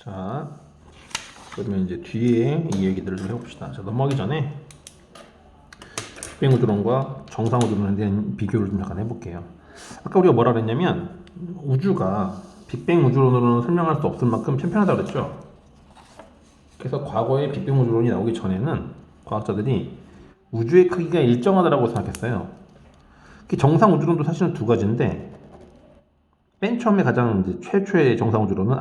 자, 그러면 이제 뒤에 이 얘기들을 좀 해봅시다. 자, 넘어가기 전에 빅뱅 우주론과 정상 우주론에 대한 비교를 좀 잠깐 해볼게요. 아까 우리가 뭐라 그랬냐면 우주가 빅뱅 우주론으로는 설명할 수 없을 만큼 편편하다고 그랬죠. 그래서 과거에 빅뱅 우주론이 나오기 전에는 과학자들이 우주의 크기가 일정하다고 생각했어요. 정상 우주론도 사실은 두 가지인데 맨 처음에 가장 이제 최초의 정상 우주론은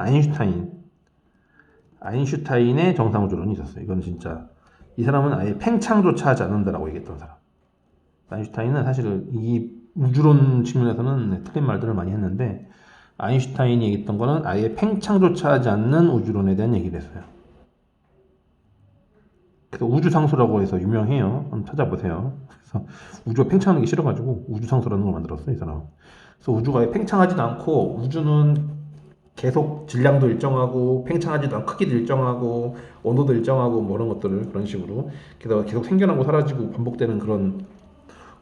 아인슈타인의 정상 우주론이 있었어요. 이건 진짜 이 사람은 아예 팽창조차 하지 않는다라고 얘기했던 사람. 아인슈타인은 사실 이 우주론 측면에서는 틀린 말들을 많이 했는데 아인슈타인이 얘기했던 거는 아예 팽창조차 하지 않는 우주론에 대한 얘기를 했어요. 그래서 우주상수라고 해서 유명해요. 한번 찾아보세요. 그래서 우주가 팽창하는 게 싫어가지고 우주상수라는 걸 만들었어요, 이 사람은. 그래서 우주가 팽창하지도 않고 우주는 계속 질량도 일정하고 팽창하지도 않고 크기도 일정하고 온도도 일정하고 뭐 이런 것들을 그런 식으로 그래서 계속 생겨나고 사라지고 반복되는 그런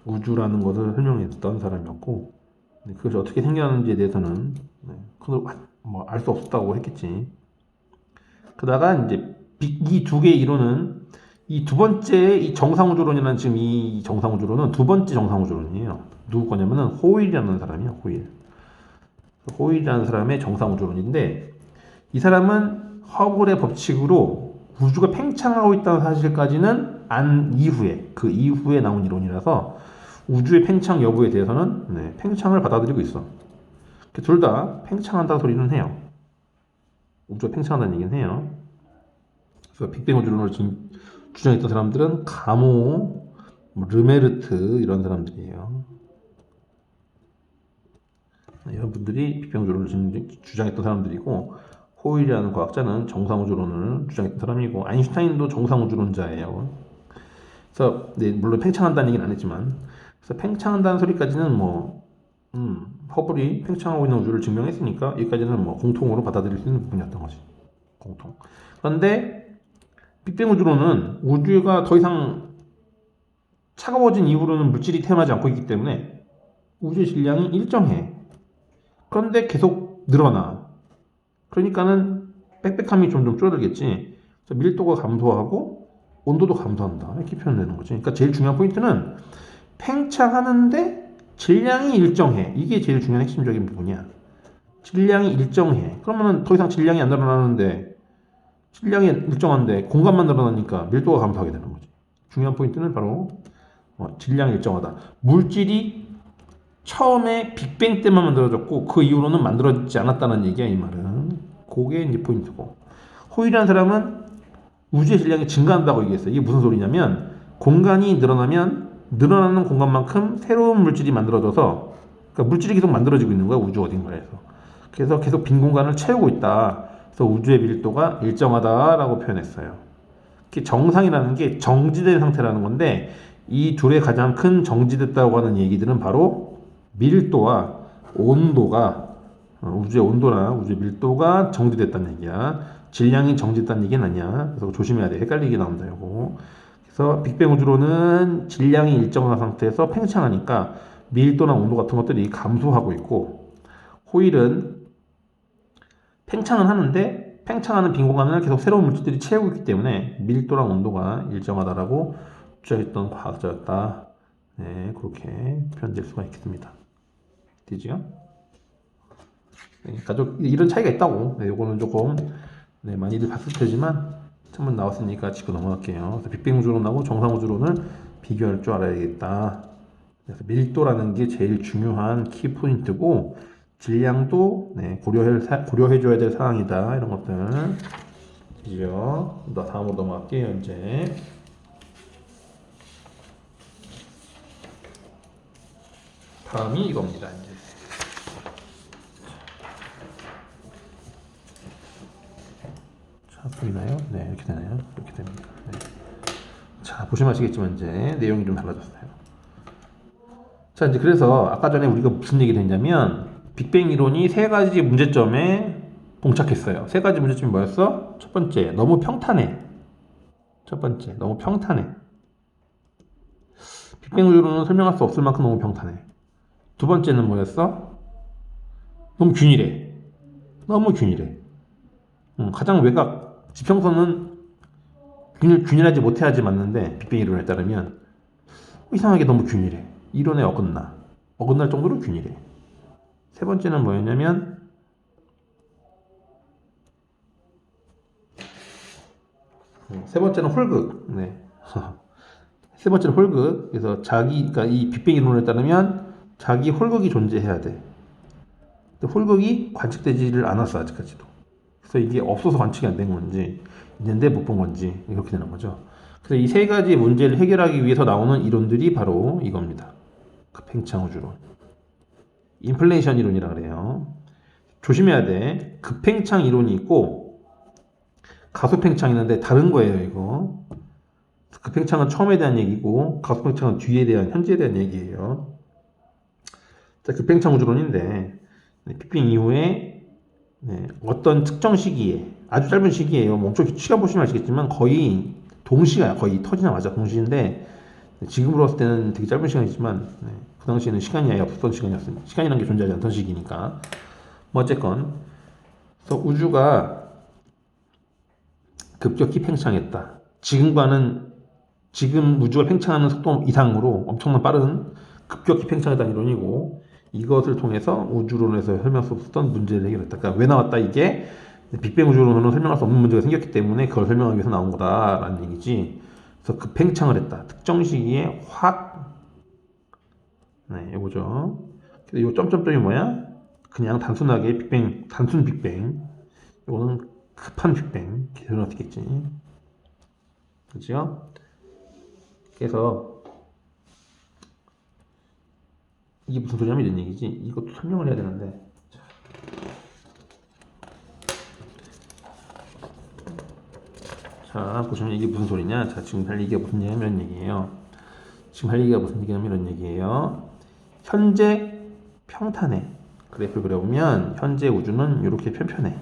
우주라는 것을 설명했던 사람이었고 그것이 어떻게 생겨나는지에 대해서는 뭐알 수 없었다고 했겠지. 그러다가 이제 이 두 개의 이론은 이 두 번째 이 정상우주론이라는 지금 이 정상우주론은 두 번째 정상우주론이에요. 누구 거냐면은 호일이라는 사람이에요. 호일이라는 사람의 정상우주론인데 이 사람은 허블의 법칙으로 우주가 팽창하고 있다는 사실까지는 안 이후에 그 이후에 나온 이론이라서 우주의 팽창 여부에 대해서는 팽창을 받아들이고 있어. 둘 다 팽창한다는 소리는 해요. 우주가 팽창한다는 얘기는 해요. 그래서 빅뱅 우주론을 주장했던 사람들은 가모, 르메르트 이런 사람들이에요. 이런 분들이 빅뱅 우주론을 주장했던 사람들이고 호일이라는 과학자는 정상우주론을 주장했던 사람이고 아인슈타인도 정상우주론자예요. 그래서 물론 팽창한다는 얘기는 안 했지만 그래서 팽창한다는 소리까지는 허블이 팽창하고 있는 우주를 증명했으니까 여기까지는 공통으로 받아들일 수 있는 부분이었던 거지. 공통. 그런데 빅뱅 우주론은 우주가 더 이상 차가워진 이후로는 물질이 태어나지 않고 있기 때문에 우주의 질량이 일정해. 그런데 계속 늘어나. 그러니까는 빽빽함이 점점 줄어들겠지. 그래서 밀도가 감소하고 온도도 감소한다. 이렇게 표현되는 거지. 그러니까 제일 중요한 포인트는 팽창하는데 질량이 일정해. 이게 제일 중요한 핵심적인 부분이야. 질량이 일정해. 그러면은 더 이상 질량이 안 늘어나는데 질량이 일정한데 공간만 늘어나니까 밀도가 감소하게 되는 거지. 중요한 포인트는 바로 질량이 일정하다. 물질이 처음에 빅뱅 때만 만들어졌고 그 이후로는 만들어지지 않았다는 얘기야, 이 말은. 그게 이제 포인트고. 호일이라는 사람은 우주의 질량이 증가한다고 얘기했어요. 이게 무슨 소리냐면 공간이 늘어나면 늘어나는 공간만큼 새로운 물질이 만들어져서 그러니까 물질이 계속 만들어지고 있는 거야, 우주 어딘가에서. 그래서 계속 빈 공간을 채우고 있다. 그래서 우주의 밀도가 일정하다라고 표현했어요. 정상이라는 게 정지된 상태라는 건데 이 둘의 가장 큰 정지됐다고 하는 얘기들은 바로 밀도와 온도가 우주의 온도나 우주의 밀도가 정지됐다는 얘기야. 질량이 정지됐다는 얘기는 아니야. 그래서 조심해야 돼. 헷갈리게 나온다 이거. 그래서 빅뱅 우주론은 질량이 일정한 상태에서 팽창하니까 밀도나 온도 같은 것들이 감소하고 있고 호일은 팽창은 하는데 팽창하는 빈 공간을 계속 새로운 물질들이 채우고 있기 때문에 밀도랑 온도가 일정하다라고 주장했던 과학자였다. 네, 그렇게 표현될 수가 있겠습니다. 되죠? 가족 이런 차이가 있다고. 요거는 조금 많이들 봤을 테지만 한번 나왔으니까 짚고 넘어갈게요. 그래서 빅뱅 우주론하고 정상 우주론을 비교할 줄 알아야겠다. 그래서 밀도라는 게 제일 중요한 키 포인트고 질량도 고려해줘야 될 사항이다. 이런 것들. 그죠? 다음으로 넘어갈게요. 이제 다음이 이겁니다. 이제. 자, 보이나요? 네, 이렇게 되나요? 이렇게 됩니다. 네. 자, 보시면 아시겠지만 이제 내용이 좀 달라졌어요. 자, 이제 그래서 아까 전에 우리가 무슨 얘기를 했냐면 빅뱅 이론이 세 가지 문제점에 봉착했어요. 세 가지 문제점이 뭐였어? 첫 번째, 너무 평탄해. 첫 번째, 너무 평탄해. 빅뱅 이론은 설명할 수 없을 만큼 너무 평탄해. 두 번째는 뭐였어? 너무 균일해. 너무 균일해. 가장 외곽 지평선은 균일하지 못해야지 맞는데 빅뱅 이론에 따르면 이상하게 너무 균일해. 이론에 어긋날 정도로 균일해. 세 번째는 뭐였냐면 세 번째는 홀극. 네. 세 번째는 홀극. 그래서 그러니까 이 빅뱅 이론에 따르면 자기 홀극이 존재해야 돼. 근데 홀극이 관측되지를 않았어 아직까지도. 그래서 이게 없어서 관측이 안 된 건지 있는데 못 본 건지 이렇게 되는 거죠. 그래서 이 세 가지 문제를 해결하기 위해서 나오는 이론들이 바로 이겁니다. 급팽창 우주론. 인플레이션 이론이라 그래요. 조심해야 돼. 급팽창 이론이 있고 가소팽창이 있는데 다른 거예요, 이거. 급팽창은 처음에 대한 얘기고 가소팽창은 뒤에 대한 현재에 대한 얘기예요. 자, 급팽창 우주론인데 빅뱅 이후에 어떤 특정 시기에 아주 짧은 시기예요. 뭐 엄청 시간 보시면 아시겠지만 거의 동시가요. 거의 터지자마자 동시인데 지금으로 봤을 때는 되게 짧은 시간이지만 그 당시에는 시간이 아예 없었던 시간이었으니 시간이라는 게 존재하지 않던 시기니까 뭐 어쨌건 그래서 우주가 급격히 팽창했다. 지금 우주가 팽창하는 속도 이상으로 엄청난 빠른 급격히 팽창했다는 이론이고 이것을 통해서 우주론에서 설명할 수 없었던 문제를 해결했다. 그러니까 왜 나왔다 이게 빅뱅 우주론으로는 설명할 수 없는 문제가 생겼기 때문에 그걸 설명하기 위해서 나온 거다라는 얘기지. 그래서 급팽창을 했다. 특정 시기에 확 이거죠. 이 점점점이 뭐야? 그냥 단순하게 단순 빅뱅. 이거는 급한 빅뱅. 기존은 어떻게 했지? 그죠? 그래서 이게 무슨 소리냐면 이런 얘기지. 이것도 설명을 해야 되는데. 자, 보시면 이게 무슨 소리냐? 자, 지금 할 얘기가 무슨 얘기냐면 이런 얘기예요. 지금 할 얘기가 무슨 얘기냐면 이런 얘기예요. 현재 평탄해. 그래프를 그려보면 현재 우주는 이렇게 편편해.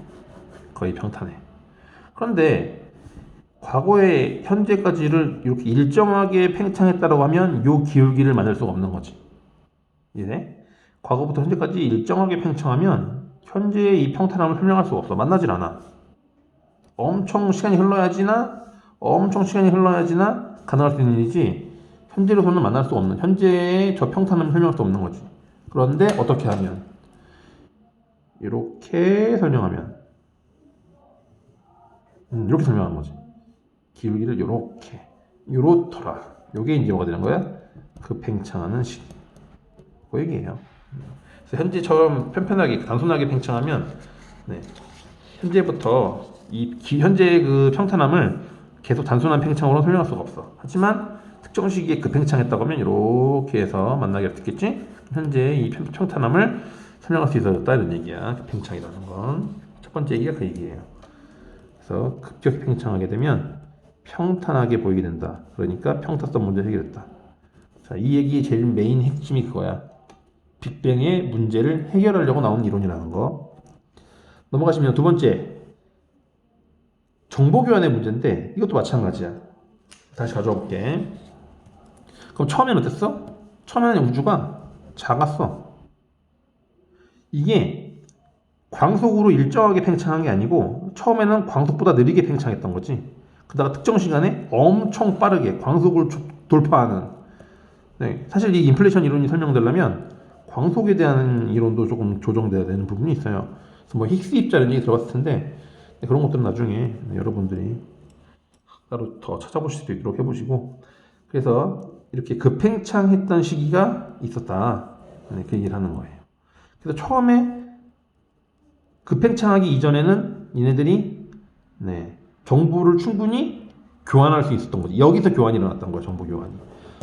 거의 평탄해. 그런데 과거에 현재까지를 이렇게 일정하게 팽창했다고 하면 요 기울기를 만들 수가 없는 거지. 이제 과거부터 현재까지 일정하게 팽창하면 현재의 이 평탄함을 설명할 수가 없어. 만나질 않아. 엄청 시간이 흘러야지나 가능할 수 있는 일이지 현재로서는 만날 수 없는 현재의 저 평탄함을 설명할 수 없는 거지. 그런데 어떻게 하면 이렇게 설명하면 이렇게 설명하는 거지. 기울기를 요렇더라. 요게 이제 뭐가 되는 거야? 그 팽창하는 시기. 그 얘기예요. 그래서 현재처럼 편편하게 단순하게 팽창하면 현재부터 현재의 그 평탄함을 계속 단순한 팽창으로 설명할 수가 없어. 하지만 특정 시기에 그 팽창했다고 하면 이렇게 해서 만나게 됐겠지? 현재의 이 평탄함을 설명할 수 있어졌다 이런 얘기야. 팽창이라는 건. 첫 번째 얘기가 그 얘기예요. 그래서 급격히 팽창하게 되면 평탄하게 보이게 된다. 그러니까 평타성 문제를 해결했다. 자, 이 얘기의 제일 메인 핵심이 그거야. 빅뱅의 문제를 해결하려고 나온 이론이라는 거. 넘어가시면 두 번째. 정보교환의 문제인데 이것도 마찬가지야. 다시 가져와 볼게. 그럼 처음에는 어땠어? 처음에는 우주가 작았어. 이게 광속으로 일정하게 팽창한 게 아니고 처음에는 광속보다 느리게 팽창했던 거지. 그다가 특정 시간에 엄청 빠르게 광속을 돌파하는. 사실 이 인플레이션 이론이 설명되려면 광속에 대한 이론도 조금 조정돼야 되는 부분이 있어요. 그래서 뭐 힉스 입자 이런 얘기 들어봤을 텐데 그런 것들은 나중에 여러분들이 따로 더 찾아보실 수 있도록 해보시고 그래서 이렇게 급팽창했던 시기가 있었다. 그 얘기를 하는 거예요. 그래서 처음에 급팽창하기 이전에는 얘네들이 정보를 충분히 교환할 수 있었던 거지. 여기서 교환이 일어났던 거야.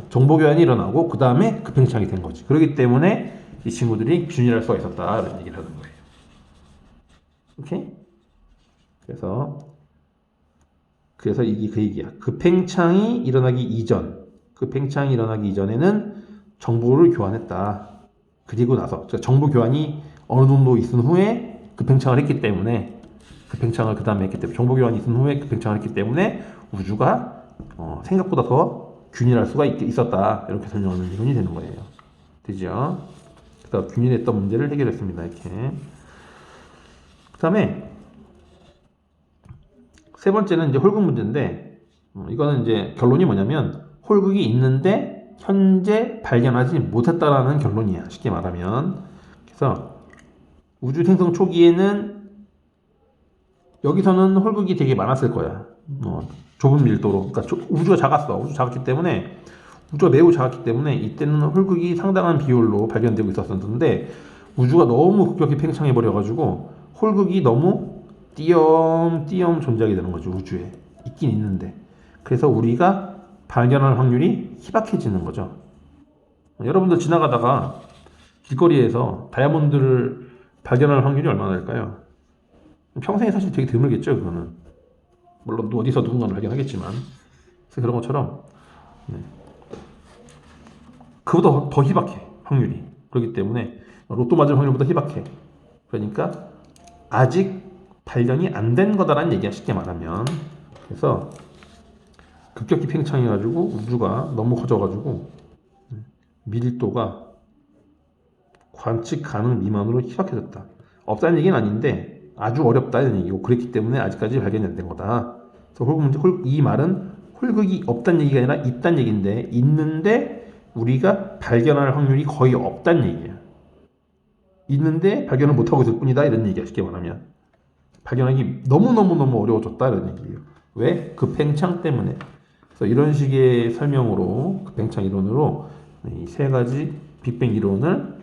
정보 교환이 일어나고 그 다음에 급팽창이 된 거지. 그렇기 때문에 이 친구들이 균일할 수가 있었다. 이런 얘기를 하는 거예요. 오케이? 그래서 이게 그 얘기야. 급팽창이 일어나기 이전에는 정보를 교환했다. 그리고 나서 정보 교환이 어느 정도 있은 후에 급팽창을 했기 때문에 정보 교환이 있은 후에 급팽창을 했기 때문에 우주가 생각보다 더 균일할 수가 있었다. 이렇게 설명하는 이론이 되는 거예요. 되죠? 그래서 균일했던 문제를 해결했습니다. 이렇게. 그 다음에 세 번째는 이제 홀극 문제인데, 이거는 이제 결론이 뭐냐면 홀극이 있는데 현재 발견하지 못했다라는 결론이야. 쉽게 말하면. 그래서 우주 생성 초기에는 여기서는 홀극이 되게 많았을 거야. 좁은 밀도로. 그러니까 우주가 작았어. 우주 작았기 때문에 우주가 매우 작았기 때문에 이때는 홀극이 상당한 비율로 발견되고 있었는데 우주가 너무 급격히 팽창해 버려가지고 홀극이 너무 띄엄띄엄 존재하게 되는 거죠. 우주에 있긴 있는데. 그래서 우리가 발견할 확률이 희박해지는 거죠. 여러분들 지나가다가 길거리에서 다이아몬드를 발견할 확률이 얼마나 될까요? 평생에 사실 되게 드물겠죠. 그거는 물론 어디서 누군가 발견하겠지만. 그래서 그런 것처럼 그보다 더 희박해 확률이. 그렇기 때문에 로또 맞을 확률보다 희박해. 그러니까 아직 발견이 안 된 거다라는 얘기야, 쉽게 말하면. 그래서 급격히 팽창해가지고 우주가 너무 커져가지고 밀도가 관측 가능 미만으로 희박해졌다. 없다는 얘기는 아닌데 아주 어렵다 이런 얘기고, 그랬기 때문에 아직까지 발견이 안 된 거다. 그래서 이 말은 홀극이 없다는 얘기가 아니라 있다는 얘기인데, 있는데 우리가 발견할 확률이 거의 없다는 얘기야. 있는데 발견을 못하고 있을 뿐이다 이런 얘기야, 쉽게 말하면. 발견하기 너무너무너무 어려워졌다 이런 얘기예요. 왜? 그 팽창 때문에. 그래서 이런 식의 설명으로, 그 팽창 이론으로 이 세 가지 빅뱅 이론을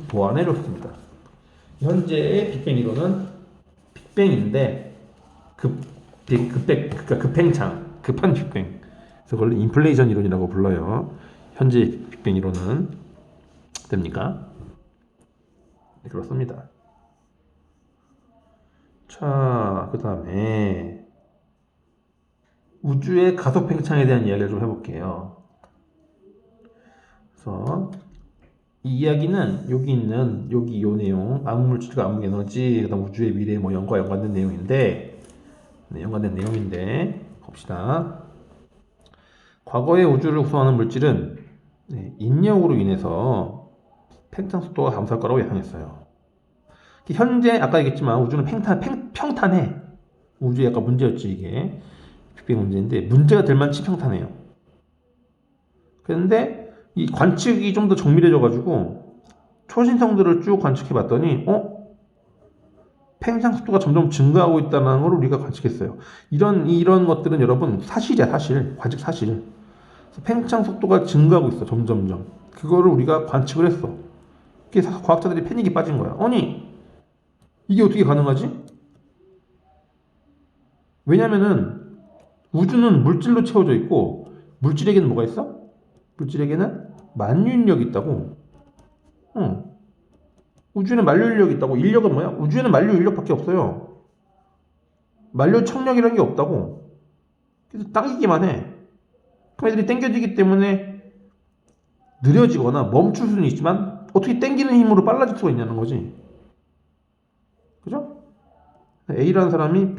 보완해줬습니다. 현재의 빅뱅 이론은 빅뱅인데 그러니까 급팽창, 급한 빅뱅. 그래서 그걸 인플레이션 이론이라고 불러요. 현재 빅뱅 이론은 됩니까? 네, 그렇습니다. 자, 그 다음에 우주의 가속 팽창에 대한 이야기를 좀 해볼게요. 그래서 이 이야기는 여기 요 내용, 암물질과 암흑에너지, 그다음 우주의 미래 뭐 연관된 내용인데, 연관된 내용인데 봅시다. 과거의 우주를 구성하는 물질은 인력으로 인해서 팽창 속도가 감소할 거라고 예상했어요. 현재 아까 얘기했지만 우주는 평탄해. 우주에 약간 문제였지 이게. 빅뱅 문제인데 문제가 될 만치 평탄해요. 그런데 이 관측이 좀 더 정밀해져가지고 초신성들을 쭉 관측해봤더니 팽창 속도가 점점 증가하고 있다는 걸 우리가 관측했어요. 이런 것들은 여러분 사실이야, 사실. 관측 사실. 팽창 속도가 증가하고 있어, 점점점. 그거를 우리가 관측을 했어. 그래서 과학자들이 패닉이 빠진 거야. 아니, 이게 어떻게 가능하지? 왜냐면은 우주는 물질로 채워져 있고 물질에게는 뭐가 있어? 물질에게는 만유인력이 있다고. 우주에는 만유인력이 있다고. 인력은 뭐야? 우주에는 만유인력밖에 없어요. 만류 청력이라는 게 없다고. 그래서 당기기만 해. 그럼 애들이 당겨지기 때문에 느려지거나 멈출 수는 있지만 어떻게 당기는 힘으로 빨라질 수가 있냐는 거지. 그죠? A라는 사람이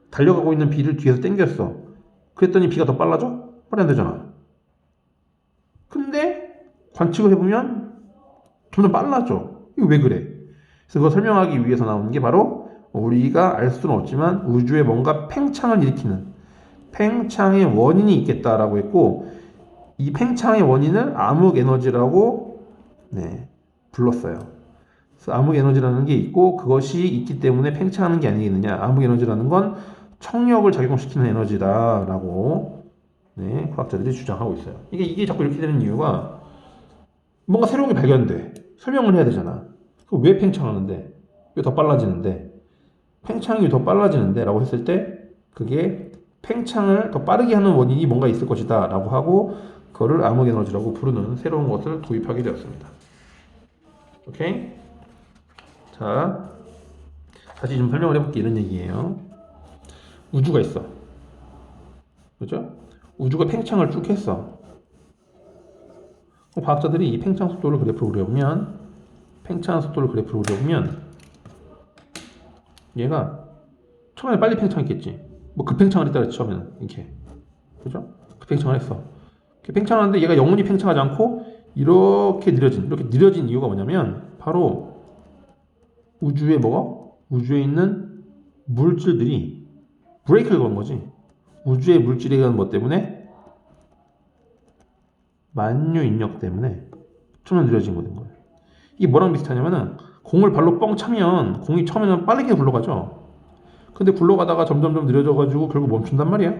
달려가고 있는 B를 뒤에서 당겼어. 그랬더니 B가 더 빨라져? 말이 안 되잖아. 근데 관측을 해보면 점점 빨라져. 이거 왜 그래? 그래서 그걸 설명하기 위해서 나오는 게 바로 우리가 알 수는 없지만 우주에 뭔가 팽창을 일으키는 팽창의 원인이 있겠다라고 했고, 이 팽창의 원인을 암흑에너지라고 불렀어요. 그래서 암흑에너지라는 게 있고 그것이 있기 때문에 팽창하는 게 아니겠느냐. 암흑에너지라는 건 청력을 작용시키는 에너지다라고 과학자들이 주장하고 있어요. 이게 자꾸 이렇게 되는 이유가 뭔가 새로운 게 발견돼. 설명을 해야 되잖아. 왜 팽창하는데? 왜 더 빨라지는데? 팽창이 더 빨라지는데? 라고 했을 때 그게 팽창을 더 빠르게 하는 원인이 뭔가 있을 것이다 라고 하고 그거를 암흑에너지라고 부르는 새로운 것을 도입하게 되었습니다. 오케이? 자, 다시 좀 설명을 해볼게. 이런 얘기예요. 우주가 있어. 그죠? 우주가 팽창을 쭉 했어. 과학자들이 이 팽창 속도를 그래프로 그려보면 얘가 처음에 빨리 팽창했겠지. 뭐 급팽창을 했다 그랬지, 처음에는. 이렇게. 그죠? 급팽창을 했어. 팽창하는데 얘가 영원히 팽창하지 않고 이렇게 느려진 이유가 뭐냐면 바로 우주에 있는 물질들이 브레이크를 건 거지. 우주의 물질에 의한 뭐 때문에? 만유 인력 때문에 점점 느려진 거된 거예요. 이게 뭐랑 비슷하냐면은 공을 발로 뻥 차면 공이 처음에는 빠르게 굴러가죠. 근데 굴러가다가 점점점 느려져가지고 결국 멈춘단 말이야.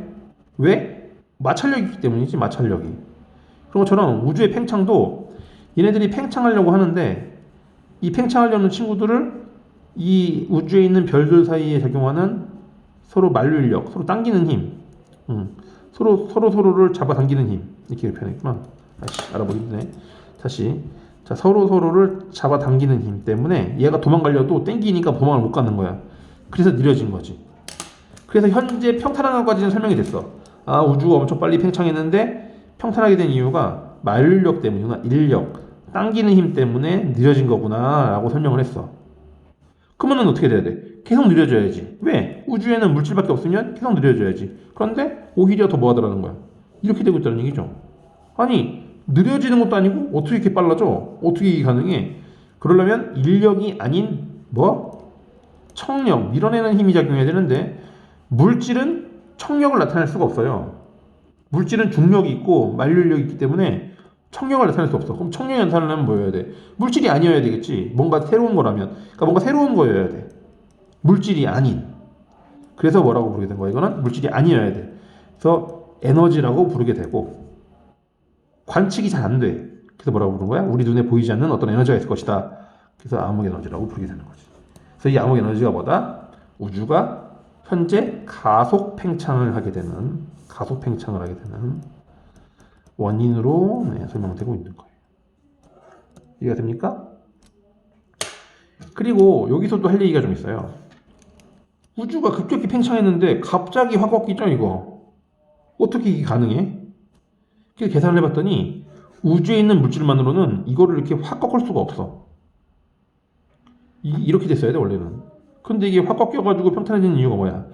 왜? 마찰력이 있기 때문이지, 마찰력이. 그런 것처럼 우주의 팽창도 얘네들이 팽창하려고 하는데 이 팽창하려는 친구들을 이 우주에 있는 별들 사이에 작용하는 서로 만류인력, 서로 당기는 힘, 서로를 잡아당기는 힘, 이렇게 표현했구나. 알아보기 힘드네. 다시. 자, 서로를 잡아당기는 힘 때문에 얘가 도망가려도 땡기니까 도망을 못 가는 거야. 그래서 느려진 거지. 그래서 현재 평탄한 것까지는 설명이 됐어. 아, 우주가 엄청 빨리 팽창했는데 평탄하게 된 이유가 만류인력 때문이구나. 인력, 당기는 힘 때문에 느려진 거구나 라고 설명을 했어. 그러면 어떻게 돼야 돼? 계속 느려져야지. 왜? 우주에는 물질밖에 없으면 계속 느려져야지. 그런데 오히려 더 뭐 하더라는 거야. 이렇게 되고 있다는 얘기죠. 아니, 느려지는 것도 아니고 어떻게 이렇게 빨라져? 어떻게 이게 가능해? 그러려면 인력이 아닌 뭐? 청력, 밀어내는 힘이 작용해야 되는데 물질은 청력을 나타낼 수가 없어요. 물질은 중력이 있고 만류인력이 있기 때문에 청력을 나타낼 수 없어. 그럼 청력이 나타내려면 뭐여야 돼? 물질이 아니어야 되겠지. 뭔가 새로운 거라면. 그러니까 뭔가 새로운 거여야 돼. 물질이 아닌. 그래서 뭐라고 부르게 된 거야? 이거는 물질이 아니어야 돼. 그래서 에너지라고 부르게 되고 관측이 잘 안 돼. 그래서 뭐라고 부르는 거야? 우리 눈에 보이지 않는 어떤 에너지가 있을 것이다. 그래서 암흑 에너지라고 부르게 되는 거지. 그래서 이 암흑 에너지가 뭐다? 우주가 현재 가속 팽창을 하게 되는 원인으로 설명되고 있는 거예요. 이해가 됩니까? 그리고 여기서도 할 얘기가 좀 있어요. 우주가 급격히 팽창했는데 갑자기 확 꺾이죠, 이거. 어떻게 이게 가능해? 그래서 계산을 해봤더니 우주에 있는 물질만으로는 이거를 이렇게 확 꺾을 수가 없어. 이렇게 됐어야 돼, 원래는. 근데 이게 확 꺾여가지고 평탄해지는 이유가 뭐야?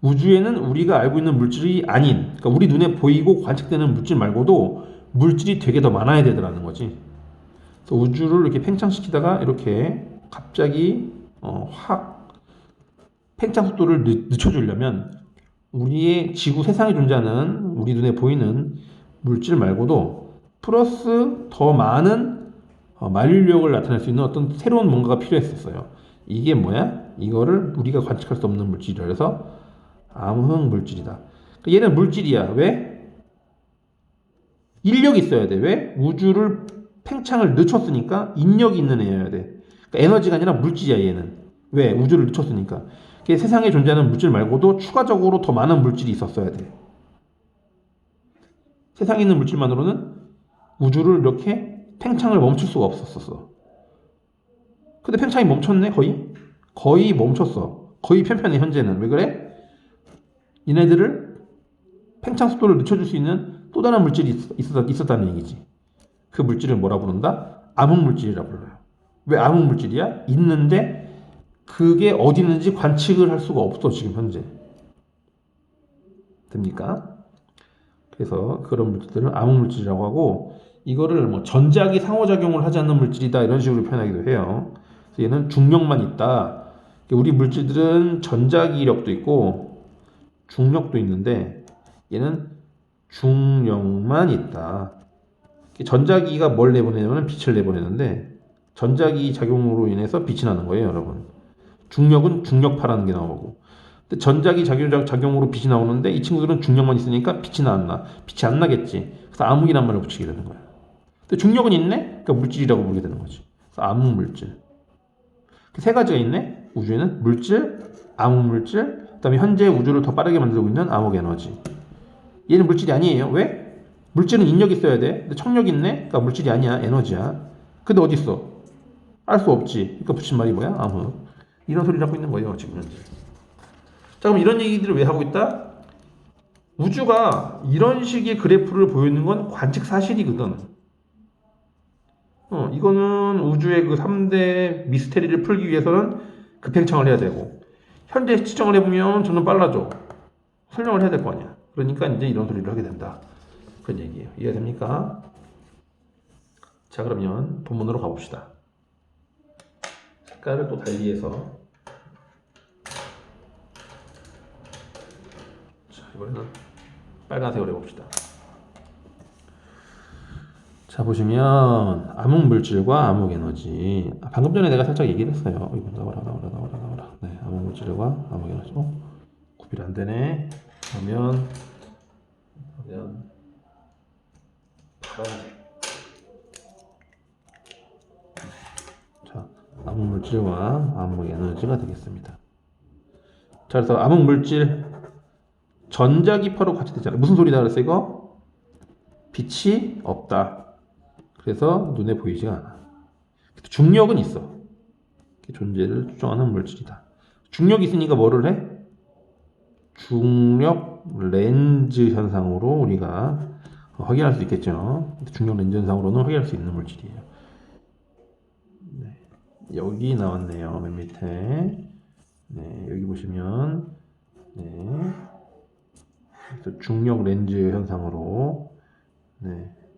우주에는 우리가 알고 있는 물질이 아닌, 그러니까 우리 눈에 보이고 관측되는 물질 말고도 물질이 되게 더 많아야 되더라는 거지. 그래서 우주를 이렇게 팽창시키다가 이렇게 갑자기 확 팽창 속도를 늦춰주려면 우리의 지구 세상에 존재하는 우리 눈에 보이는 물질 말고도 플러스 더 많은 만류력을 나타낼 수 있는 어떤 새로운 뭔가가 필요했었어요. 이게 뭐야? 이거를 우리가 관측할 수 없는 물질이라 해서 암흑 물질이다. 얘는 물질이야. 왜? 인력이 있어야 돼. 왜? 우주를 팽창을 늦췄으니까 인력이 있는 애여야 돼. 그러니까 에너지가 아니라 물질이야, 얘는. 왜? 우주를 늦췄으니까. 세상에 존재하는 물질 말고도 추가적으로 더 많은 물질이 있었어야 돼. 세상에 있는 물질만으로는 우주를 이렇게 팽창을 멈출 수가 없었어. 근데 팽창이 멈췄네, 거의? 거의 멈췄어. 거의 편편해, 현재는. 왜 그래? 얘네들을 팽창 속도를 늦춰줄 수 있는 또 다른 물질이 있었다는 얘기지. 그 물질을 뭐라 부른다? 암흑 물질이라 불러요. 왜 암흑 물질이야? 있는데 그게 어디 있는지 관측을 할 수가 없어, 지금 현재. 됩니까? 그래서 그런 물질들을 암흑 물질이라고 하고, 이거를 뭐 전자기 상호작용을 하지 않는 물질이다 이런 식으로 표현하기도 해요. 그래서 얘는 중력만 있다. 우리 물질들은 전자기력도 있고 중력도 있는데 얘는 중력만 있다. 전자기가 뭘 내보내냐면 빛을 내보내는데 전자기 작용으로 인해서 빛이 나는 거예요, 여러분. 중력은 중력파라는 게 나오고, 근데 전자기 작용으로 빛이 나오는데 이 친구들은 중력만 있으니까 빛이 나왔나? 빛이 안 나겠지. 그래서 암흑이란 말을 붙이게 되는 거야. 근데 중력은 있네? 그러니까 물질이라고 부르게 되는 거지. 그래서 암흑 물질. 세 가지가 있네. 우주에는 물질, 암흑 물질, 그다음에 현재 우주를 더 빠르게 만들고 있는 암흑 에너지. 얘는 물질이 아니에요. 왜? 물질은 인력이 있어야 돼. 근데 청력이 있네? 그러니까 물질이 아니야. 에너지야. 근데 어디 있어? 알 수 없지. 그러니까 붙인 말이 뭐야? 암흑. 이런 소리를 하고 있는 거예요, 지금 현재. 자, 그럼 이런 얘기들을 왜 하고 있다? 우주가 이런 식의 그래프를 보이는 건 관측 사실이거든. 이거는 우주의 그 3대 미스테리를 풀기 위해서는 급팽창을 해야 되고, 현재 측정을 해보면 점점 빨라져. 설명을 해야 될 거 아니야. 그러니까 이제 이런 소리를 하게 된다. 그런 얘기예요. 이해됩니까? 자, 그러면 본문으로 가봅시다. 색깔을 또 달리해서 이번에는 빨간색으로 해봅시다. 자, 보시면 암흑물질과 암흑에너지. 방금 전에 내가 살짝 얘기를 했어요. 이거 나와라. 네, 암흑물질과 암흑에너지. 구별이 안 되네. 그러면 파란색. 자, 암흑물질과 암흑에너지가 되겠습니다. 자, 그래서 암흑물질 전자기파로 같이 되잖아요. 무슨 소리다 그랬어 이거? 빛이 없다. 그래서 눈에 보이지가 않아. 중력은 있어. 존재를 추정하는 물질이다. 중력이 있으니까 뭐를 해? 중력 렌즈 현상으로 우리가 확인할 수 있겠죠. 중력 렌즈 현상으로는 확인할 수 있는 물질이에요. 네. 여기 나왔네요. 맨 밑에. 네, 여기 보시면 네. 그래서 중력 렌즈 현상으로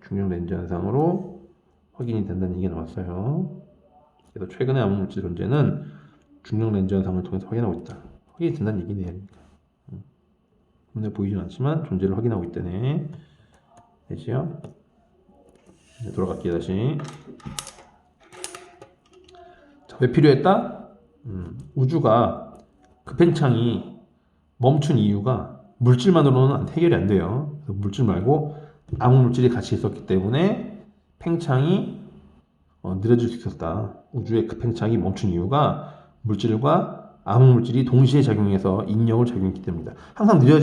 중력 렌즈 현상으로 확인이 된다는 얘기가 나왔어요. 그래서 최근의 암흑물질 존재는 중력 렌즈 현상을 통해서 확인하고 있다. 확인이 된다는 얘기네요. 눈에 보이진 않지만 존재를 확인하고 있다네. 되지요? 네, 돌아갈게요 다시. 자, 왜 필요했다? 우주가 그 팽창이 멈춘 이유가 물질만으로는 해결이 안 돼요. 물질 말고 암흑물질이 같이 있었기 때문에 팽창이 느려질 수 있었다. 우주의 그 팽창이 멈춘 이유가 물질과 암흑물질이 동시에 작용해서 인력을 작용했기 때문이다. 항상 느려지